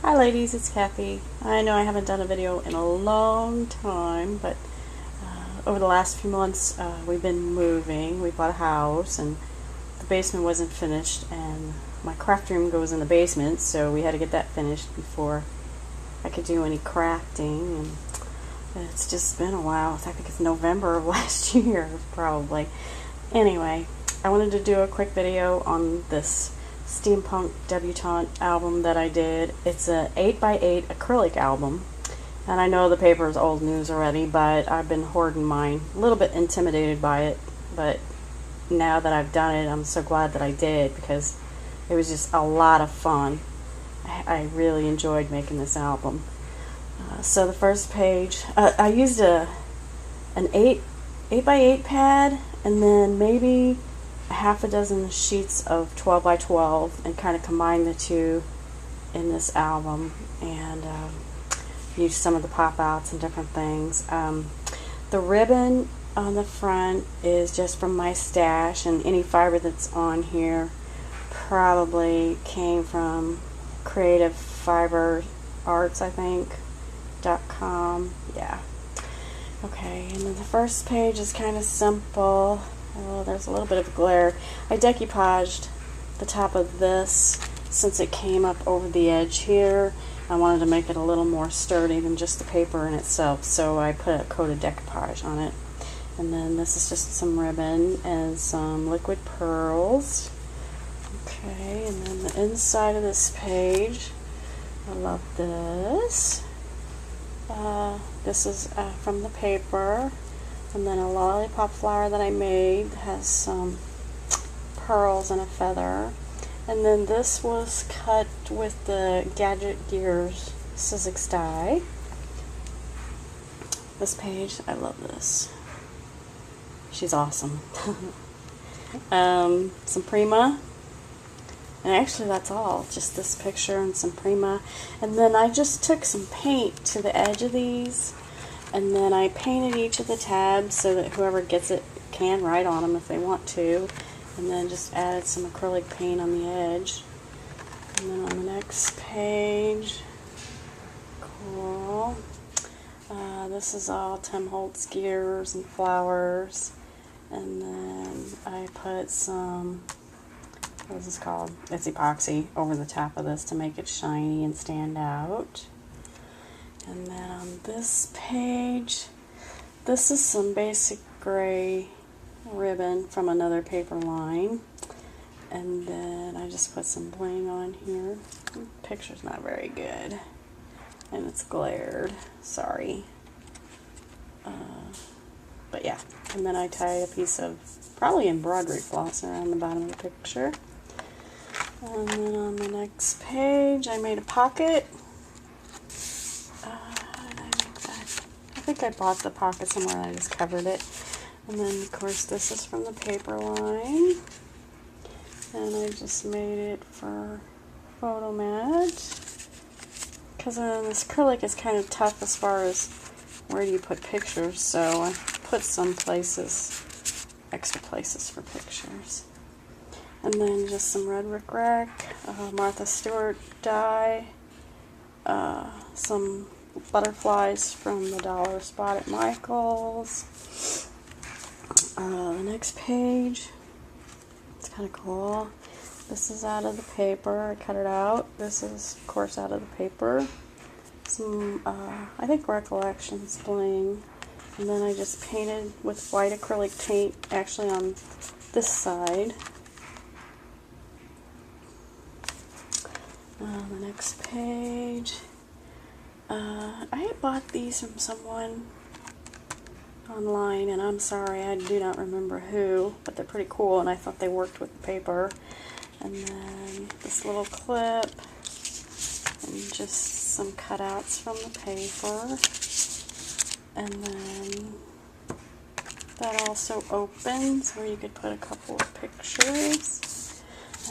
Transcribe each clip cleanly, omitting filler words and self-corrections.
Hi ladies, it's Kathy. I know I haven't done a video in a long time, but over the last few months we've been moving. We bought a house and the basement wasn't finished, and my craft room goes in the basement, so we had to get that finished before I could do any crafting. And it's just been a while. I think it's November of last year probably. Anyway, I wanted to do a quick video on this Steampunk debutante album that I did. It's a 8x8 acrylic album, and I know the paper is old news already, but I've been hoarding mine. A little bit intimidated by it, but now that I've done it, I'm so glad that I did, because it was just a lot of fun. I really enjoyed making this album. So the first page, I used an 8x8 pad, and then maybe half a dozen sheets of 12x12, and kind of combine the two in this album, and use some of the pop outs and different things. The ribbon on the front is just from my stash, and any fiber that's on here probably came from Creative Fiber Arts, I think, .com. Yeah. Okay, and then the first page is kind of simple. Oh, there's a little bit of glare. I decoupaged the top of this since it came up over the edge here. I wanted to make it a little more sturdy than just the paper in itself, so I put a coat of decoupage on it. And then this is just some ribbon and some liquid pearls. Okay, and then the inside of this page, I love this. This is from the paper. And then a lollipop flower that I made has some pearls and a feather. And then this was cut with the Gadget Gears Sizzix die. This page, I love this. She's awesome. Some Prima. And actually that's all, just this picture and some Prima. And then I just took some paint to the edge of these, and then I painted each of the tabs so that whoever gets it can write on them if they want to. And then just added some acrylic paint on the edge. And then on the next page, cool. This is all Tim Holtz gears and flowers. And then I put some, what is this called? It's epoxy over the top of this to make it shiny and stand out. And then on this page, this is some basic gray ribbon from another paper line. And then I just put some bling on here. The picture's not very good, and it's glared. Sorry. But yeah. And then I tied a piece of probably embroidery floss around the bottom of the picture. And then on the next page, I made a pocket. I think I bought the pocket somewhere and I just covered it. And then of course this is from the paper line, and I just made it for photo mat, because this acrylic is kind of tough as far as where do you put pictures, so I put some places, extra places for pictures. And then just some red rickrack, Martha Stewart die, some butterflies from the dollar spot at Michael's. The next page, it's kind of cool. This is out of the paper. I cut it out. This is, of course, out of the paper. Some, I think, Recollections bling. And then I just painted with white acrylic paint, actually on this side. The next page. I had bought these from someone online, and I'm sorry, I do not remember who, but they're pretty cool, and I thought they worked with the paper. And then this little clip, and just some cutouts from the paper. And then that also opens where you could put a couple of pictures.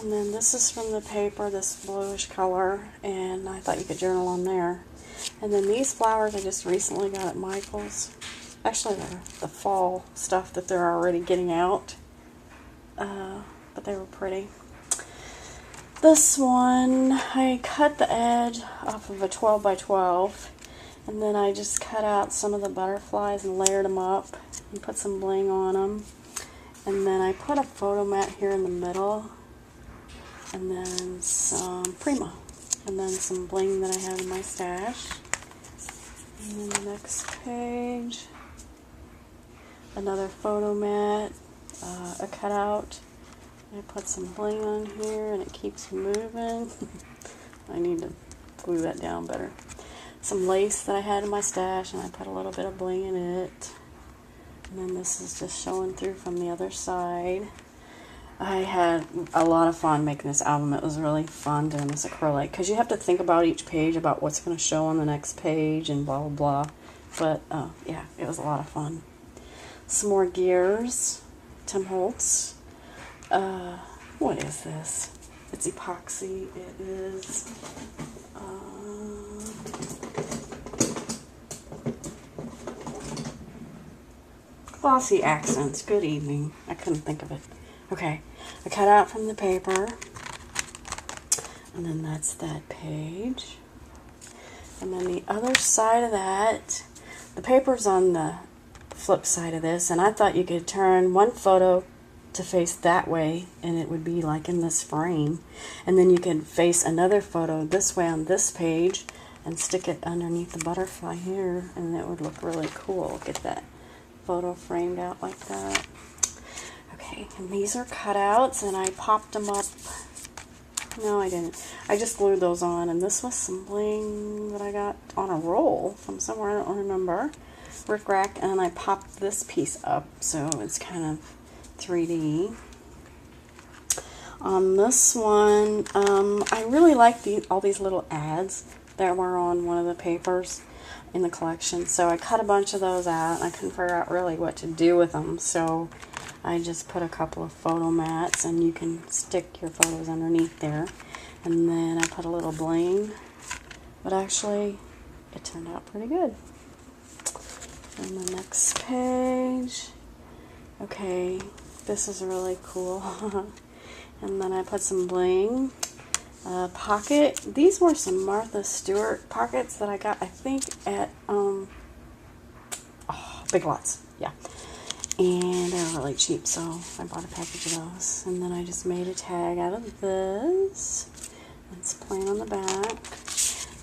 And then this is from the paper, this bluish color, and I thought you could journal on there. And then these flowers I just recently got at Michael's. Actually, they're the fall stuff that they're already getting out, but they were pretty. This one, I cut the edge off of a 12 by 12, and then I just cut out some of the butterflies and layered them up and put some bling on them. And then I put a photo mat here in the middle, and then some Prima, and then some bling that I have in my stash. And then the next page, another photo mat, a cutout. I put some bling on here and it keeps moving. I need to glue that down better. Some lace that I had in my stash and I put a little bit of bling in it. And then this is just showing through from the other side. I had a lot of fun making this album. It was really fun doing this acrylic because you have to think about each page, about what's going to show on the next page and blah, blah, blah. But yeah, it was a lot of fun. Some more gears. Tim Holtz. What is this? It's epoxy. It is glossy accents. Good evening. I couldn't think of it. Okay, I cut out from the paper, and then that's that page. And then the other side of that, the paper's on the flip side of this, and I thought you could turn one photo to face that way and it would be like in this frame, and then you could face another photo this way on this page and stick it underneath the butterfly here, and it would look really cool. Get that photo framed out like that. Okay, and these are cutouts, and I popped them up. No, I didn't. I just glued those on, and this was some bling that I got on a roll from somewhere, I don't remember. Rick Rack, and I popped this piece up so it's kind of 3D. On this one, I really like all these little ads that were on one of the papers in the collection, so I cut a bunch of those out, and I couldn't figure out really what to do with them, so I just put a couple of photo mats, and you can stick your photos underneath there. And then I put a little bling, but actually it turned out pretty good. And the next page, okay, this is really cool. And then I put some bling. Pocket. These were some Martha Stewart pockets that I got, I think, at Big Lots. Yeah. And they're really cheap, so I bought a package of those. And then I just made a tag out of this. It's plain on the back.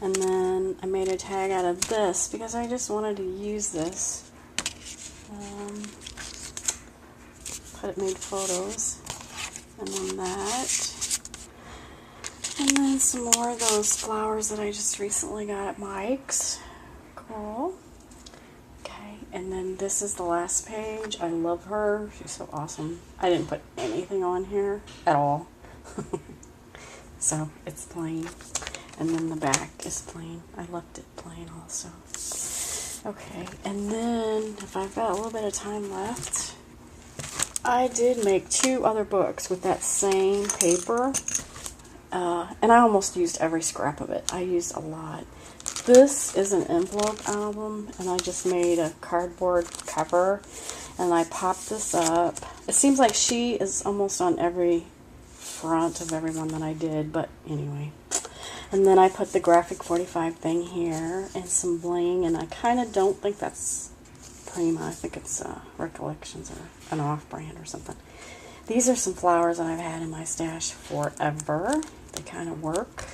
And then I made a tag out of this because I just wanted to use this. But it made photos. And then that. And then some more of those flowers that I just recently got at Mike's. Cool. Okay, and then this is the last page. I love her. She's so awesome. I didn't put anything on here at all. So it's plain. And then the back is plain. I left it plain also. Okay, and then if I've got a little bit of time left, I did make 2 other books with that same paper. And I almost used every scrap of it. I used a lot. This is an envelope album, and I just made a cardboard cover, and I popped this up. It seems like she is almost on every front of every one that I did, but anyway. And then I put the G45 thing here, and some bling, and I kind of don't think that's Prima. I think it's Recollections or an off-brand or something. These are some flowers that I've had in my stash forever. They kind of work.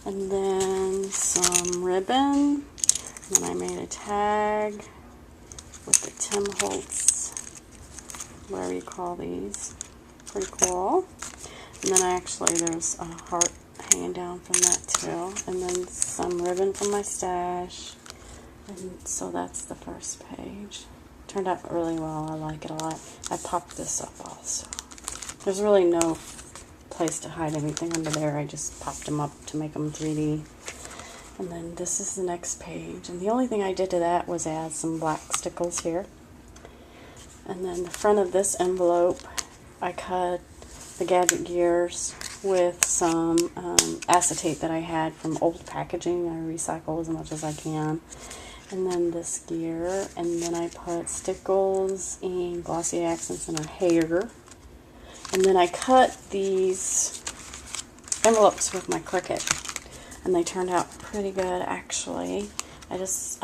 And then some ribbon. And then I made a tag with the Tim Holtz, whatever you call these. Pretty cool. And then there's a heart hanging down from that too. And then some ribbon from my stash. And so that's the first page. Turned out really well. I like it a lot. I popped this up also. There's really no place to hide anything under there. I just popped them up to make them 3D. And then this is the next page. And the only thing I did to that was add some black stickles here. And then the front of this envelope, I cut the gadget gears with some acetate that I had from old packaging. I recycle as much as I can. And then this gear, and then I put stickles and glossy accents in her hair. And then I cut these envelopes with my Cricut, and they turned out pretty good actually. I just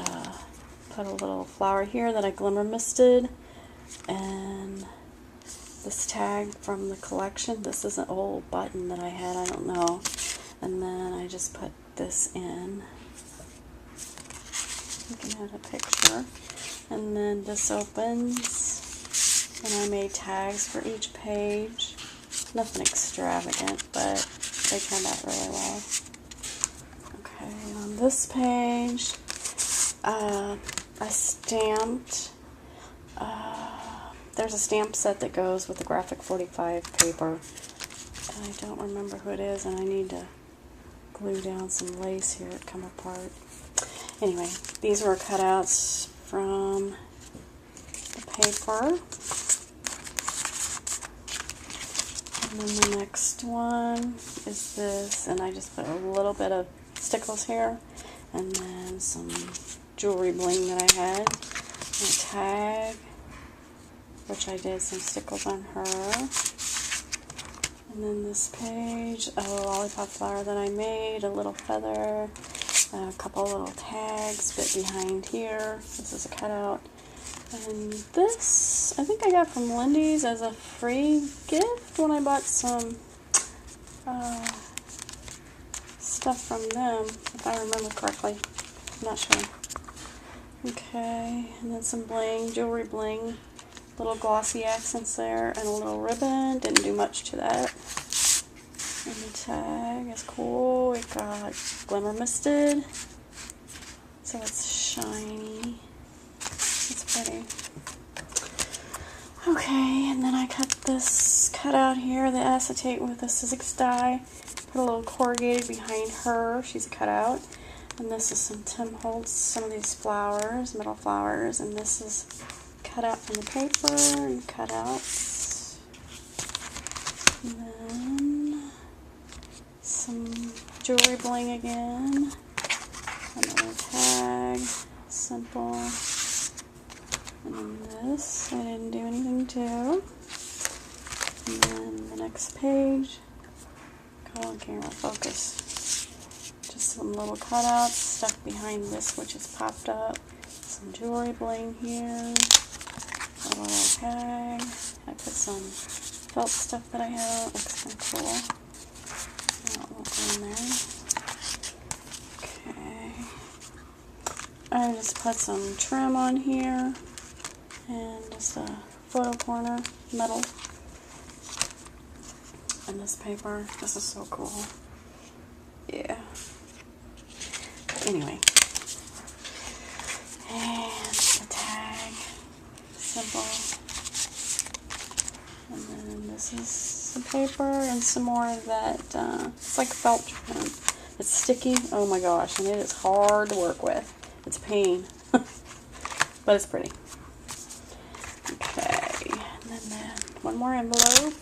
put a little flower here that I glimmer misted, and this tag from the collection. This is an old button that I had, I don't know. And then I just put this in. You can add a picture. And then this opens, and I made tags for each page. Nothing extravagant, but they turned out really well. Okay, on this page, I stamped, there's a stamp set that goes with the graphic 45 paper, and I don't remember who it is, and I need to glue down some lace here to come apart. Anyway, these were cutouts from the paper. And then the next one is this, and I just put a little bit of stickles here, and then some jewelry bling that I had, and a tag, which I did some stickles on her. And then this page, a lollipop flower that I made, a little feather, a couple little tags bit behind here. This is a cutout. And this, I think I got from Lindy's as a free gift when I bought some stuff from them, if I remember correctly. I'm not sure. Okay, and then some bling, jewelry bling. Little glossy accents there, and a little ribbon. Didn't do much to that. And the tag is cool. It got glimmer misted, so it's shiny. It's pretty. Okay, and then I cut this cutout here, the acetate with a Sizzix die. Put a little corrugated behind her. She's a cutout. And this is some Tim Holtz, some of these flowers, metal flowers, and this is cut out from the paper and cutouts. And then some jewelry bling again. Another tag, simple. And then this, I didn't do anything to. And then the next page. Come on, camera, focus. Just some little cutouts stuck behind this, which is popped up. Some jewelry bling here. A little tag. I put some felt stuff that I had. It looks kind of cool. That won't go in there. Okay. I just put some trim on here. And just a photo corner, metal. And this paper. This is so cool. Yeah. Anyway. And the tag. Simple. And then this is the paper and some more of that, it's like felt trim. It's sticky, oh my gosh, and it is hard to work with. It's a pain, but it's pretty. Okay, and then one more envelope.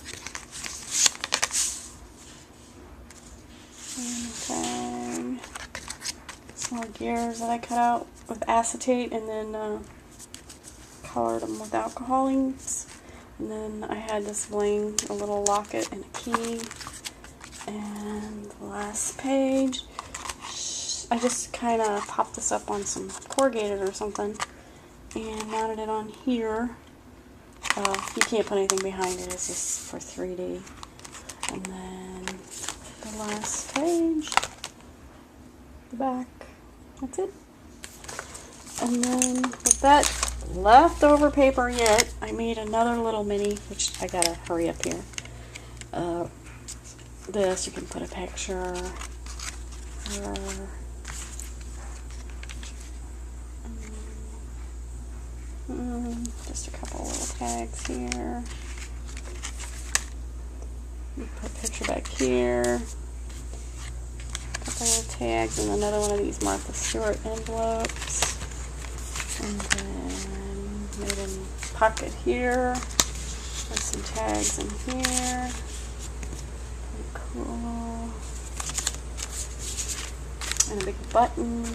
And the tag. Some more gears that I cut out with acetate and then colored them with alcohol inks. And then I had this bling, a little locket and a key. And the last page, I just kind of popped this up on some corrugated or something and mounted it on here. You can't put anything behind it, it's just for 3D. And then the last page, the back, that's it. And then with that leftover paper yet, I made another little mini, which I gotta hurry up here. This, you can put a picture, just a couple little tags here. You put a picture back here, a couple little tags, and another one of these Martha Stewart envelopes. And then made a pocket here, with some tags in here. Pretty cool. And a big button,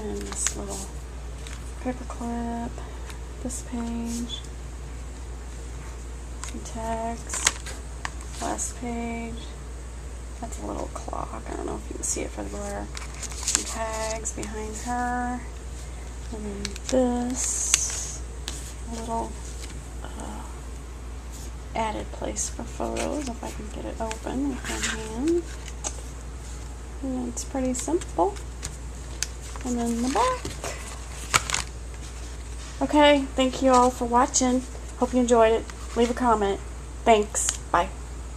and this little paper clip. This page. Some tags. Last page. That's a little clock. I don't know if you can see it for the glare. Some tags behind her. And then this little added place for photos, if I can get it open with one hand. And it's pretty simple. And then the back. Okay, thank you all for watching. Hope you enjoyed it. Leave a comment. Thanks. Bye.